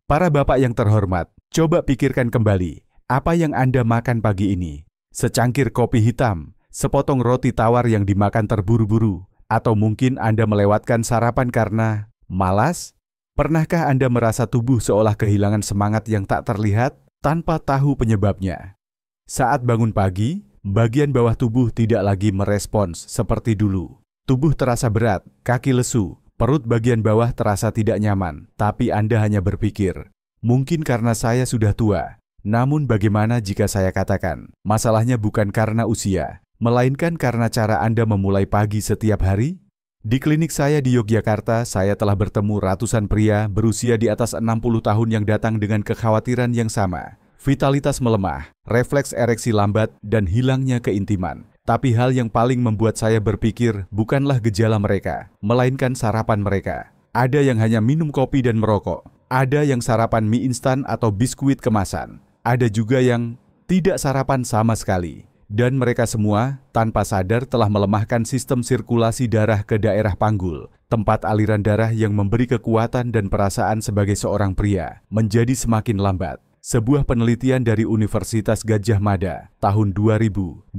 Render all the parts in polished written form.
Para bapak yang terhormat, coba pikirkan kembali, apa yang Anda makan pagi ini? Secangkir kopi hitam, sepotong roti tawar yang dimakan terburu-buru, atau mungkin Anda melewatkan sarapan karena malas? Pernahkah Anda merasa tubuh seolah kehilangan semangat yang tak terlihat tanpa tahu penyebabnya? Saat bangun pagi, bagian bawah tubuh tidak lagi merespons seperti dulu. Tubuh terasa berat, kaki lesu, perut bagian bawah terasa tidak nyaman, tapi Anda hanya berpikir, mungkin karena saya sudah tua. Namun bagaimana jika saya katakan, masalahnya bukan karena usia, melainkan karena cara Anda memulai pagi setiap hari? Di klinik saya di Yogyakarta, saya telah bertemu ratusan pria berusia di atas 60 tahun yang datang dengan kekhawatiran yang sama. Vitalitas melemah, refleks ereksi lambat, dan hilangnya keintiman. Tapi hal yang paling membuat saya berpikir bukanlah gejala mereka, melainkan sarapan mereka. Ada yang hanya minum kopi dan merokok. Ada yang sarapan mie instan atau biskuit kemasan. Ada juga yang tidak sarapan sama sekali. Dan mereka semua, tanpa sadar telah melemahkan sistem sirkulasi darah ke daerah panggul, tempat aliran darah yang memberi kekuatan dan perasaan sebagai seorang pria, menjadi semakin lambat. Sebuah penelitian dari Universitas Gadjah Mada tahun 2022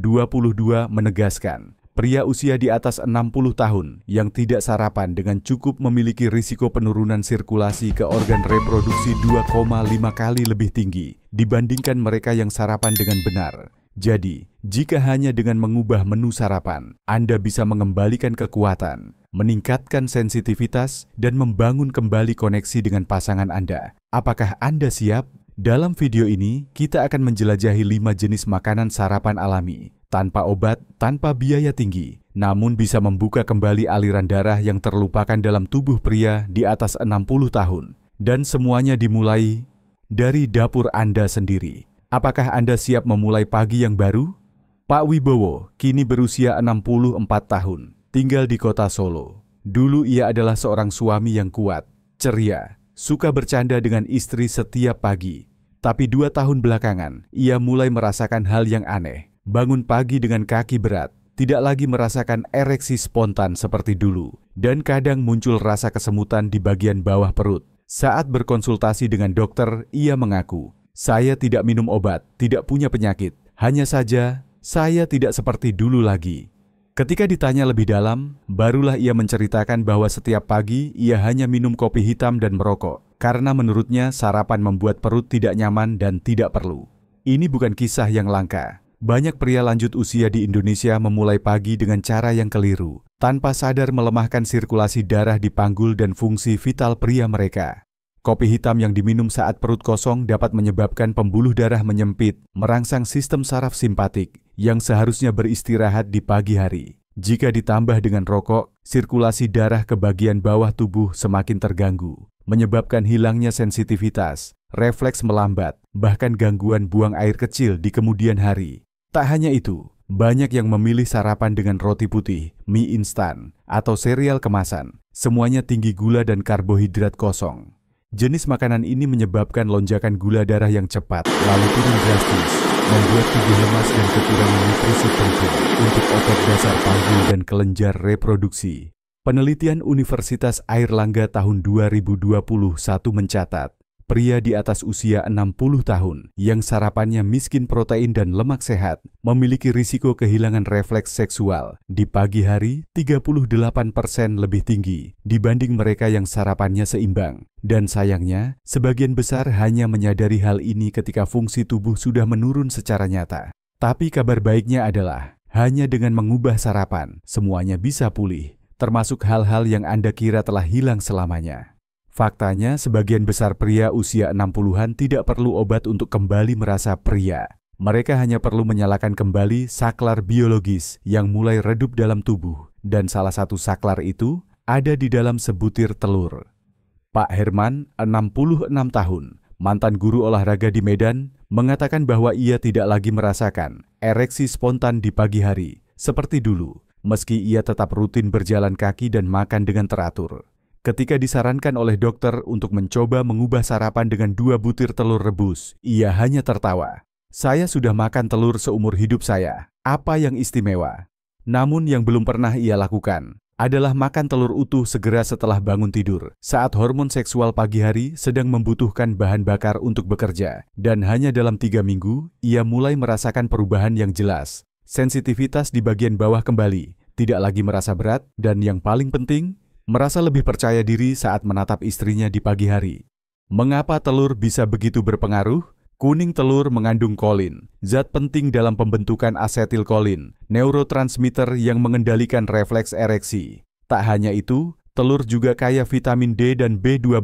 menegaskan, pria usia di atas 60 tahun yang tidak sarapan dengan cukup memiliki risiko penurunan sirkulasi ke organ reproduksi 2,5 kali lebih tinggi dibandingkan mereka yang sarapan dengan benar. Jadi, jika hanya dengan mengubah menu sarapan, Anda bisa mengembalikan kekuatan, meningkatkan sensitivitas, dan membangun kembali koneksi dengan pasangan Anda. Apakah Anda siap? Dalam video ini, kita akan menjelajahi 5 jenis makanan sarapan alami, tanpa obat, tanpa biaya tinggi, namun bisa membuka kembali aliran darah yang terlupakan dalam tubuh pria di atas 60 tahun. Dan semuanya dimulai dari dapur Anda sendiri. Apakah Anda siap memulai pagi yang baru? Pak Wibowo kini berusia 64 tahun, tinggal di kota Solo. Dulu ia adalah seorang suami yang kuat, ceria, suka bercanda dengan istri setiap pagi. Tapi 2 tahun belakangan, ia mulai merasakan hal yang aneh. Bangun pagi dengan kaki berat, tidak lagi merasakan ereksi spontan seperti dulu, dan kadang muncul rasa kesemutan di bagian bawah perut. Saat berkonsultasi dengan dokter, ia mengaku, "Saya tidak minum obat, tidak punya penyakit. Hanya saja, saya tidak seperti dulu lagi." Ketika ditanya lebih dalam, barulah ia menceritakan bahwa setiap pagi ia hanya minum kopi hitam dan merokok, karena menurutnya sarapan membuat perut tidak nyaman dan tidak perlu. Ini bukan kisah yang langka. Banyak pria lanjut usia di Indonesia memulai pagi dengan cara yang keliru, tanpa sadar melemahkan sirkulasi darah di panggul dan fungsi vital pria mereka. Kopi hitam yang diminum saat perut kosong dapat menyebabkan pembuluh darah menyempit, merangsang sistem saraf simpatik yang seharusnya beristirahat di pagi hari. Jika ditambah dengan rokok, sirkulasi darah ke bagian bawah tubuh semakin terganggu, menyebabkan hilangnya sensitivitas, refleks melambat, bahkan gangguan buang air kecil di kemudian hari. Tak hanya itu, banyak yang memilih sarapan dengan roti putih, mie instan, atau sereal kemasan. Semuanya tinggi gula dan karbohidrat kosong. Jenis makanan ini menyebabkan lonjakan gula darah yang cepat, lalu turun drastis, membuat tubuh lemas dan kekurangan nutrisi penting untuk otot dasar panggul dan kelenjar reproduksi. Penelitian Universitas Airlangga tahun 2021 mencatat, pria di atas usia 60 tahun yang sarapannya miskin protein dan lemak sehat memiliki risiko kehilangan refleks seksual di pagi hari 38% lebih tinggi dibanding mereka yang sarapannya seimbang. Dan sayangnya, sebagian besar hanya menyadari hal ini ketika fungsi tubuh sudah menurun secara nyata. Tapi kabar baiknya adalah, hanya dengan mengubah sarapan, semuanya bisa pulih, termasuk hal-hal yang Anda kira telah hilang selamanya. Faktanya, sebagian besar pria usia 60-an tidak perlu obat untuk kembali merasa pria. Mereka hanya perlu menyalakan kembali saklar biologis yang mulai redup dalam tubuh. Dan salah satu saklar itu ada di dalam sebutir telur. Pak Herman, 66 tahun, mantan guru olahraga di Medan, mengatakan bahwa ia tidak lagi merasakan ereksi spontan di pagi hari, seperti dulu, meski ia tetap rutin berjalan kaki dan makan dengan teratur. Ketika disarankan oleh dokter untuk mencoba mengubah sarapan dengan 2 butir telur rebus, ia hanya tertawa. "Saya sudah makan telur seumur hidup saya. Apa yang istimewa?" Namun yang belum pernah ia lakukan adalah makan telur utuh segera setelah bangun tidur, saat hormon seksual pagi hari sedang membutuhkan bahan bakar untuk bekerja, dan hanya dalam 3 minggu, ia mulai merasakan perubahan yang jelas. Sensitivitas di bagian bawah kembali, tidak lagi merasa berat, dan yang paling penting, merasa lebih percaya diri saat menatap istrinya di pagi hari. Mengapa telur bisa begitu berpengaruh? Kuning telur mengandung kolin, zat penting dalam pembentukan asetilkolin, neurotransmitter yang mengendalikan refleks ereksi. Tak hanya itu, telur juga kaya vitamin D dan B12,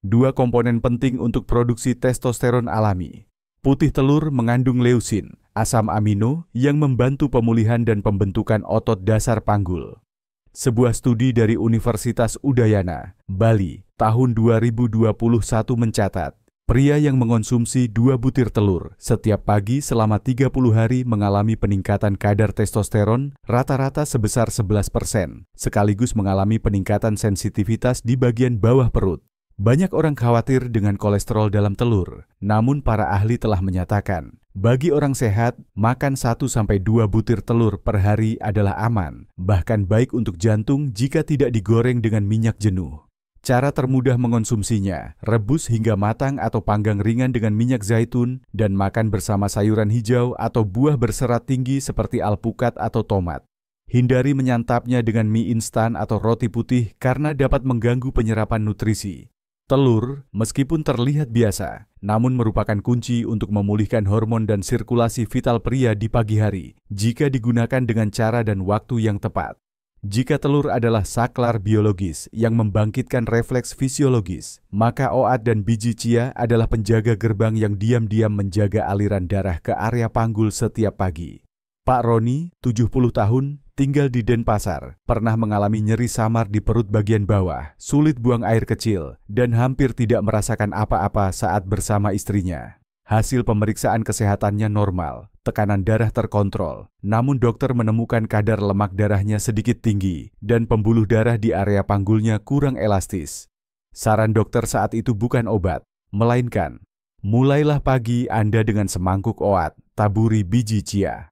dua komponen penting untuk produksi testosteron alami. Putih telur mengandung leusin, asam amino yang membantu pemulihan dan pembentukan otot dasar panggul. Sebuah studi dari Universitas Udayana, Bali, tahun 2021 mencatat, pria yang mengonsumsi 2 butir telur setiap pagi selama 30 hari mengalami peningkatan kadar testosteron rata-rata sebesar 11%, sekaligus mengalami peningkatan sensitivitas di bagian bawah perut. Banyak orang khawatir dengan kolesterol dalam telur, namun para ahli telah menyatakan, bagi orang sehat, makan 1-2 butir telur per hari adalah aman, bahkan baik untuk jantung jika tidak digoreng dengan minyak jenuh. Cara termudah mengonsumsinya, rebus hingga matang atau panggang ringan dengan minyak zaitun dan makan bersama sayuran hijau atau buah berserat tinggi seperti alpukat atau tomat. Hindari menyantapnya dengan mie instan atau roti putih karena dapat mengganggu penyerapan nutrisi. Telur, meskipun terlihat biasa, namun merupakan kunci untuk memulihkan hormon dan sirkulasi vital pria di pagi hari jika digunakan dengan cara dan waktu yang tepat. Jika telur adalah saklar biologis yang membangkitkan refleks fisiologis, maka OAT dan biji chia adalah penjaga gerbang yang diam-diam menjaga aliran darah ke area panggul setiap pagi. Pak Roni, 70 tahun, tinggal di Denpasar, pernah mengalami nyeri samar di perut bagian bawah, sulit buang air kecil, dan hampir tidak merasakan apa-apa saat bersama istrinya. Hasil pemeriksaan kesehatannya normal, tekanan darah terkontrol, namun dokter menemukan kadar lemak darahnya sedikit tinggi dan pembuluh darah di area panggulnya kurang elastis. Saran dokter saat itu bukan obat, melainkan, mulailah pagi Anda dengan semangkuk OAT, taburi biji chia.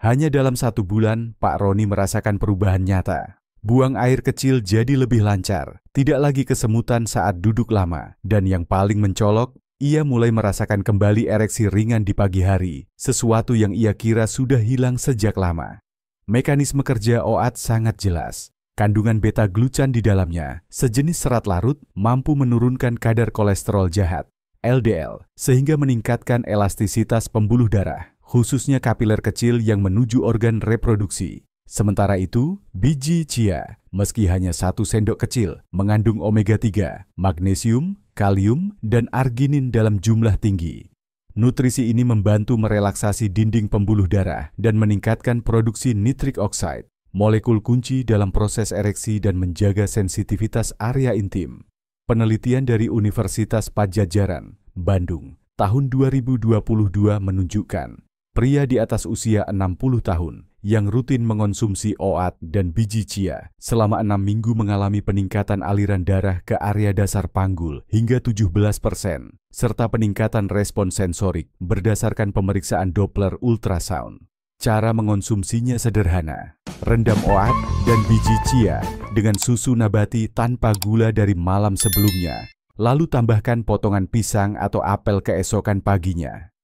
Hanya dalam 1 bulan, Pak Roni merasakan perubahan nyata. Buang air kecil jadi lebih lancar, tidak lagi kesemutan saat duduk lama, dan yang paling mencolok, ia mulai merasakan kembali ereksi ringan di pagi hari, sesuatu yang ia kira sudah hilang sejak lama. Mekanisme kerja OAT sangat jelas. Kandungan beta-glucan di dalamnya, sejenis serat larut, mampu menurunkan kadar kolesterol jahat, LDL, sehingga meningkatkan elastisitas pembuluh darah, khususnya kapiler kecil yang menuju organ reproduksi. Sementara itu, biji chia, meski hanya 1 sendok kecil, mengandung omega-3, magnesium, kalium, dan arginin dalam jumlah tinggi. Nutrisi ini membantu merelaksasi dinding pembuluh darah dan meningkatkan produksi nitric oxide, molekul kunci dalam proses ereksi dan menjaga sensitivitas area intim. Penelitian dari Universitas Padjadjaran, Bandung, tahun 2022 menunjukkan, pria di atas usia 60 tahun yang rutin mengonsumsi OAT dan biji chia selama 6 minggu mengalami peningkatan aliran darah ke area dasar panggul hingga 17%, serta peningkatan respon sensorik berdasarkan pemeriksaan Doppler ultrasound. Cara mengonsumsinya sederhana, rendam OAT dan biji chia dengan susu nabati tanpa gula dari malam sebelumnya, lalu tambahkan potongan pisang atau apel keesokan paginya.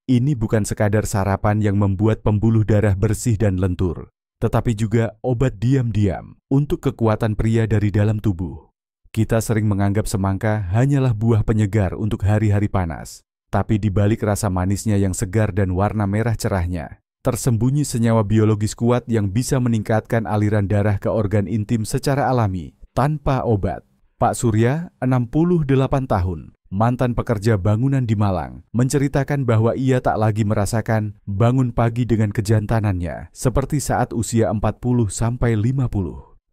Ini bukan sekadar sarapan yang membuat pembuluh darah bersih dan lentur, tetapi juga obat diam-diam untuk kekuatan pria dari dalam tubuh. Kita sering menganggap semangka hanyalah buah penyegar untuk hari-hari panas, tapi di balik rasa manisnya yang segar dan warna merah cerahnya, tersembunyi senyawa biologis kuat yang bisa meningkatkan aliran darah ke organ intim secara alami, tanpa obat. Pak Surya, 68 tahun, mantan pekerja bangunan di Malang, menceritakan bahwa ia tak lagi merasakan bangun pagi dengan kejantanannya seperti saat usia 40-50.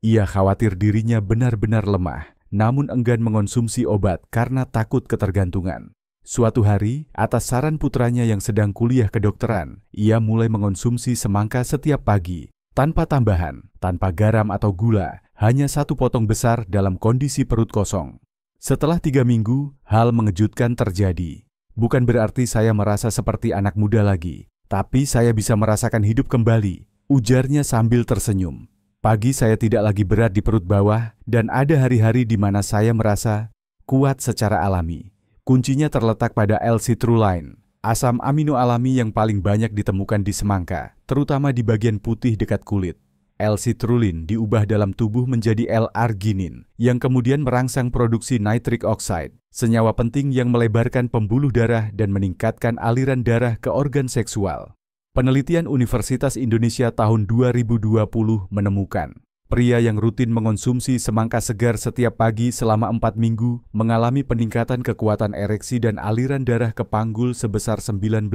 Ia khawatir dirinya benar-benar lemah, namun enggan mengonsumsi obat karena takut ketergantungan. Suatu hari, atas saran putranya yang sedang kuliah kedokteran, ia mulai mengonsumsi semangka setiap pagi, tanpa tambahan, tanpa garam atau gula, hanya 1 potong besar dalam kondisi perut kosong. Setelah 3 minggu, hal mengejutkan terjadi. Bukan berarti saya merasa seperti anak muda lagi, tapi saya bisa merasakan hidup kembali, ujarnya sambil tersenyum. Pagi saya tidak lagi berat di perut bawah dan ada hari-hari di mana saya merasa kuat secara alami. Kuncinya terletak pada L-citrulline, asam amino alami yang paling banyak ditemukan di semangka, terutama di bagian putih dekat kulit. L-citrulline diubah dalam tubuh menjadi L-arginin yang kemudian merangsang produksi nitric oxide, senyawa penting yang melebarkan pembuluh darah dan meningkatkan aliran darah ke organ seksual. Penelitian Universitas Indonesia tahun 2020 menemukan, pria yang rutin mengonsumsi semangka segar setiap pagi selama 4 minggu mengalami peningkatan kekuatan ereksi dan aliran darah ke panggul sebesar 19%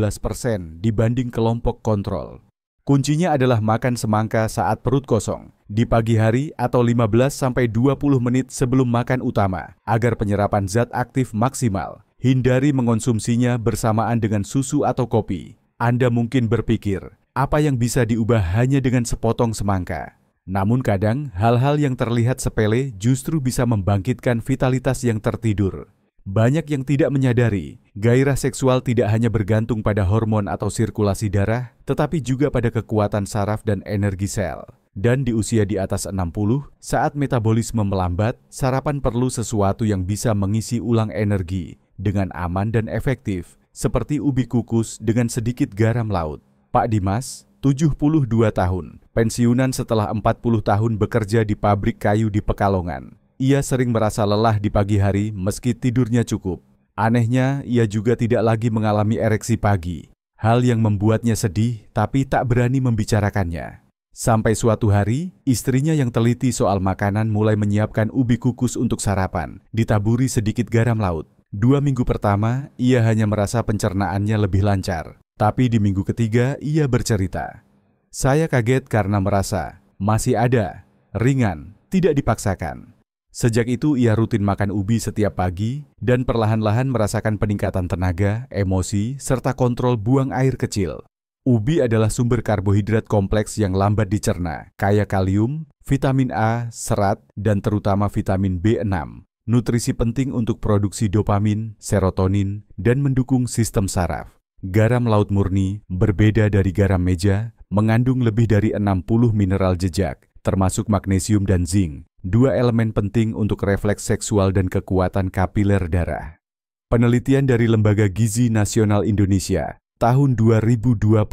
dibanding kelompok kontrol. Kuncinya adalah makan semangka saat perut kosong, di pagi hari atau 15-20 menit sebelum makan utama, agar penyerapan zat aktif maksimal. Hindari mengonsumsinya bersamaan dengan susu atau kopi. Anda mungkin berpikir, apa yang bisa diubah hanya dengan sepotong semangka? Namun kadang, hal-hal yang terlihat sepele justru bisa membangkitkan vitalitas yang tertidur. Banyak yang tidak menyadari, gairah seksual tidak hanya bergantung pada hormon atau sirkulasi darah, tetapi juga pada kekuatan saraf dan energi sel. Dan di usia di atas 60, saat metabolisme melambat, sarapan perlu sesuatu yang bisa mengisi ulang energi dengan aman dan efektif, seperti ubi kukus dengan sedikit garam laut. Pak Dimas, 72 tahun, pensiunan setelah 40 tahun bekerja di pabrik kayu di Pekalongan. Ia sering merasa lelah di pagi hari meski tidurnya cukup. Anehnya, ia juga tidak lagi mengalami ereksi pagi. Hal yang membuatnya sedih tapi tak berani membicarakannya. Sampai suatu hari, istrinya yang teliti soal makanan mulai menyiapkan ubi kukus untuk sarapan, ditaburi sedikit garam laut. 2 minggu pertama, ia hanya merasa pencernaannya lebih lancar. Tapi di minggu ketiga, ia bercerita. Saya kaget karena merasa masih ada, ringan, tidak dipaksakan. Sejak itu ia rutin makan ubi setiap pagi dan perlahan-lahan merasakan peningkatan tenaga, emosi, serta kontrol buang air kecil. Ubi adalah sumber karbohidrat kompleks yang lambat dicerna, kaya kalium, vitamin A, serat, dan terutama vitamin B6. Nutrisi penting untuk produksi dopamin, serotonin, dan mendukung sistem saraf. Garam laut murni, berbeda dari garam meja, mengandung lebih dari 60 mineral jejak, termasuk magnesium dan zinc, 2 elemen penting untuk refleks seksual dan kekuatan kapiler darah. Penelitian dari Lembaga Gizi Nasional Indonesia tahun 2021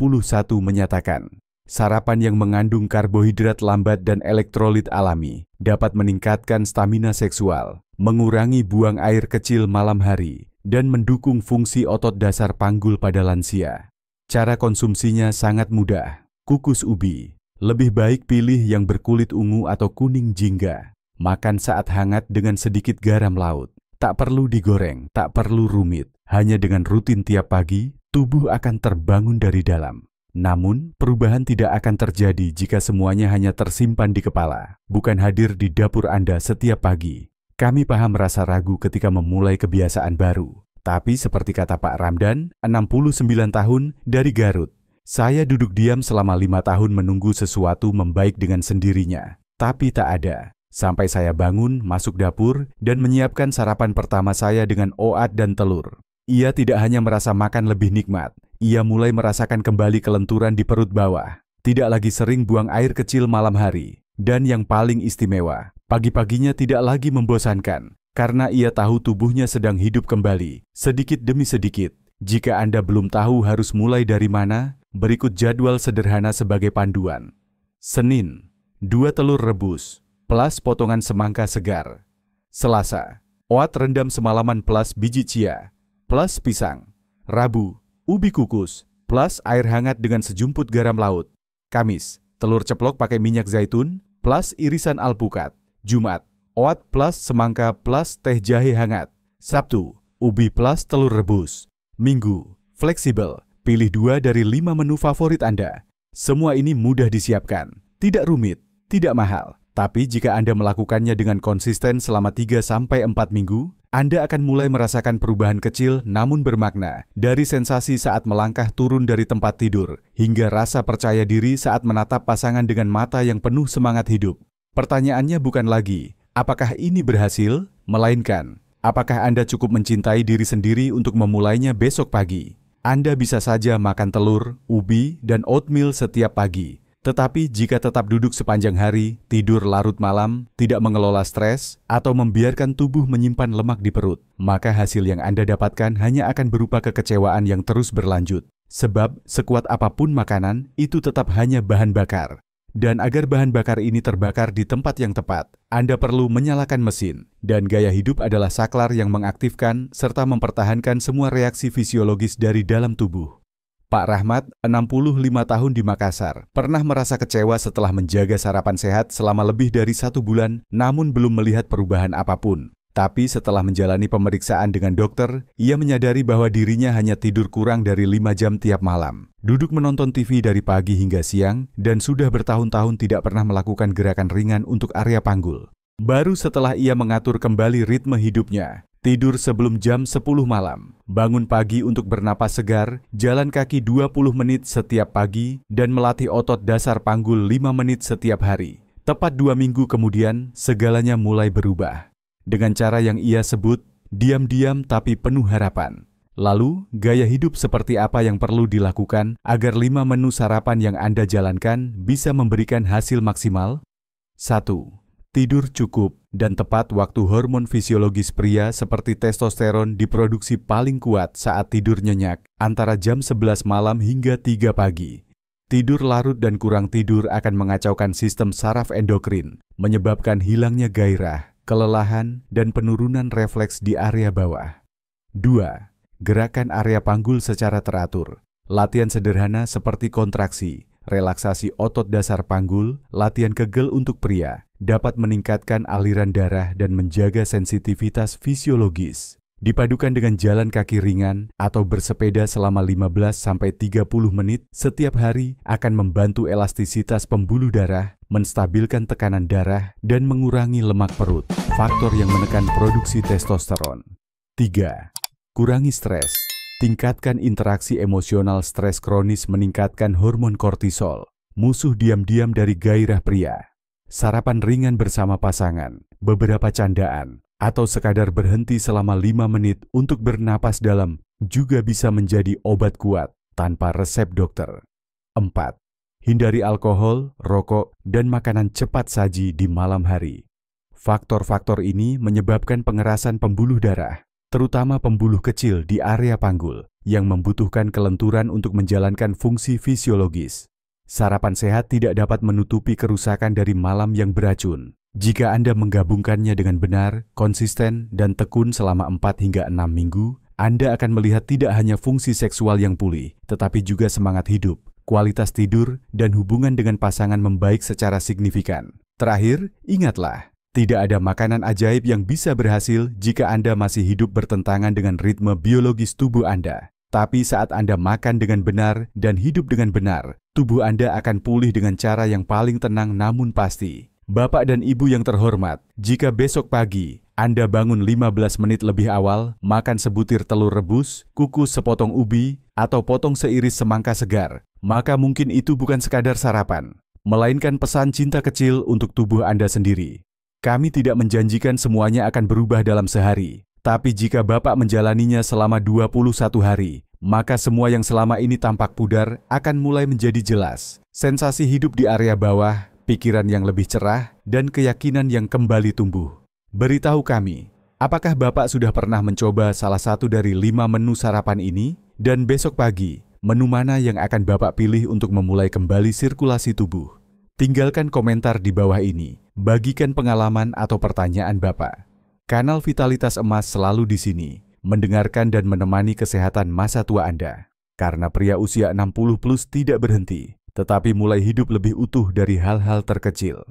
menyatakan, sarapan yang mengandung karbohidrat lambat dan elektrolit alami dapat meningkatkan stamina seksual, mengurangi buang air kecil malam hari, dan mendukung fungsi otot dasar panggul pada lansia. Cara konsumsinya sangat mudah. Kukus ubi. Lebih baik pilih yang berkulit ungu atau kuning jingga. Makan saat hangat dengan sedikit garam laut. Tak perlu digoreng, tak perlu rumit. Hanya dengan rutin tiap pagi, tubuh akan terbangun dari dalam. Namun, perubahan tidak akan terjadi jika semuanya hanya tersimpan di kepala, bukan hadir di dapur Anda setiap pagi. Kami paham rasa ragu ketika memulai kebiasaan baru. Tapi seperti kata Pak Ramdan, 69 tahun, dari Garut, saya duduk diam selama 5 tahun menunggu sesuatu membaik dengan sendirinya. Tapi tak ada. Sampai saya bangun, masuk dapur, dan menyiapkan sarapan pertama saya dengan oat dan telur. Ia tidak hanya merasa makan lebih nikmat, ia mulai merasakan kembali kelenturan di perut bawah. Tidak lagi sering buang air kecil malam hari. Dan yang paling istimewa, pagi-paginya tidak lagi membosankan, karena ia tahu tubuhnya sedang hidup kembali, sedikit demi sedikit. Jika Anda belum tahu harus mulai dari mana, berikut jadwal sederhana sebagai panduan. Senin, 2 telur rebus, plus potongan semangka segar. Selasa, oat rendam semalaman plus biji chia, plus pisang. Rabu, ubi kukus, plus air hangat dengan sejumput garam laut. Kamis, telur ceplok pakai minyak zaitun, plus irisan alpukat. Jumat, oat plus semangka plus teh jahe hangat. Sabtu, ubi plus telur rebus. Minggu, fleksibel, pilih 2 dari 5 menu favorit Anda. Semua ini mudah disiapkan, tidak rumit, tidak mahal. Tapi jika Anda melakukannya dengan konsisten selama 3-4 minggu, Anda akan mulai merasakan perubahan kecil namun bermakna, dari sensasi saat melangkah turun dari tempat tidur, hingga rasa percaya diri saat menatap pasangan dengan mata yang penuh semangat hidup. Pertanyaannya bukan lagi, apakah ini berhasil? Melainkan, apakah Anda cukup mencintai diri sendiri untuk memulainya besok pagi? Anda bisa saja makan telur, ubi, dan oatmeal setiap pagi. Tetapi jika tetap duduk sepanjang hari, tidur larut malam, tidak mengelola stres, atau membiarkan tubuh menyimpan lemak di perut, maka hasil yang Anda dapatkan hanya akan berupa kekecewaan yang terus berlanjut. Sebab, sekuat apapun makanan, itu tetap hanya bahan bakar. Dan agar bahan bakar ini terbakar di tempat yang tepat, Anda perlu menyalakan mesin. Dan gaya hidup adalah saklar yang mengaktifkan serta mempertahankan semua reaksi fisiologis dari dalam tubuh. Pak Rahmat, 65 tahun di Makassar, pernah merasa kecewa setelah menjaga sarapan sehat selama lebih dari 1 bulan, namun belum melihat perubahan apapun. Tapi setelah menjalani pemeriksaan dengan dokter, ia menyadari bahwa dirinya hanya tidur kurang dari 5 jam tiap malam, duduk menonton TV dari pagi hingga siang, dan sudah bertahun-tahun tidak pernah melakukan gerakan ringan untuk area panggul. Baru setelah ia mengatur kembali ritme hidupnya, tidur sebelum jam 10 malam, bangun pagi untuk bernapas segar, jalan kaki 20 menit setiap pagi, dan melatih otot dasar panggul 5 menit setiap hari. Tepat 2 minggu kemudian, segalanya mulai berubah. Dengan cara yang ia sebut, diam-diam tapi penuh harapan. Lalu, gaya hidup seperti apa yang perlu dilakukan agar 5 menu sarapan yang Anda jalankan bisa memberikan hasil maksimal? 1. Tidur cukup dan tepat waktu. Hormon fisiologis pria seperti testosteron diproduksi paling kuat saat tidur nyenyak antara jam 11 malam hingga 3 pagi. Tidur larut dan kurang tidur akan mengacaukan sistem saraf endokrin, menyebabkan hilangnya gairah, kelelahan, dan penurunan refleks di area bawah. 2. Gerakan area panggul secara teratur. Latihan sederhana seperti kontraksi, relaksasi otot dasar panggul, latihan kegel untuk pria, dapat meningkatkan aliran darah dan menjaga sensitivitas fisiologis. Dipadukan dengan jalan kaki ringan atau bersepeda selama 15-30 menit setiap hari akan membantu elastisitas pembuluh darah, menstabilkan tekanan darah, dan mengurangi lemak perut, faktor yang menekan produksi testosteron. 3. Kurangi stres. Tingkatkan interaksi emosional. Stres kronis meningkatkan hormon kortisol, musuh diam-diam dari gairah pria. Sarapan ringan bersama pasangan, beberapa candaan, atau sekadar berhenti selama 5 menit untuk bernapas dalam juga bisa menjadi obat kuat tanpa resep dokter. 4. Hindari alkohol, rokok, dan makanan cepat saji di malam hari. Faktor-faktor ini menyebabkan pengerasan pembuluh darah, terutama pembuluh kecil di area panggul, yang membutuhkan kelenturan untuk menjalankan fungsi fisiologis. Sarapan sehat tidak dapat menutupi kerusakan dari malam yang beracun. Jika Anda menggabungkannya dengan benar, konsisten, dan tekun selama 4 hingga 6 minggu, Anda akan melihat tidak hanya fungsi seksual yang pulih, tetapi juga semangat hidup, kualitas tidur, dan hubungan dengan pasangan membaik secara signifikan. Terakhir, ingatlah, tidak ada makanan ajaib yang bisa berhasil jika Anda masih hidup bertentangan dengan ritme biologis tubuh Anda. Tapi saat Anda makan dengan benar dan hidup dengan benar, tubuh Anda akan pulih dengan cara yang paling tenang namun pasti. Bapak dan Ibu yang terhormat, jika besok pagi Anda bangun 15 menit lebih awal, makan sebutir telur rebus, kukus sepotong ubi, atau potong seiris semangka segar, maka mungkin itu bukan sekadar sarapan, melainkan pesan cinta kecil untuk tubuh Anda sendiri. Kami tidak menjanjikan semuanya akan berubah dalam sehari. Tapi jika Bapak menjalaninya selama 21 hari, maka semua yang selama ini tampak pudar akan mulai menjadi jelas. Sensasi hidup di area bawah, pikiran yang lebih cerah, dan keyakinan yang kembali tumbuh. Beritahu kami, apakah Bapak sudah pernah mencoba salah satu dari 5 menu sarapan ini? Dan besok pagi, menu mana yang akan Bapak pilih untuk memulai kembali sirkulasi tubuh? Tinggalkan komentar di bawah ini. Bagikan pengalaman atau pertanyaan Bapak. Kanal Vitalitas Emas selalu di sini, mendengarkan dan menemani kesehatan masa tua Anda. Karena pria usia 60+ tidak berhenti, tetapi mulai hidup lebih utuh dari hal-hal terkecil.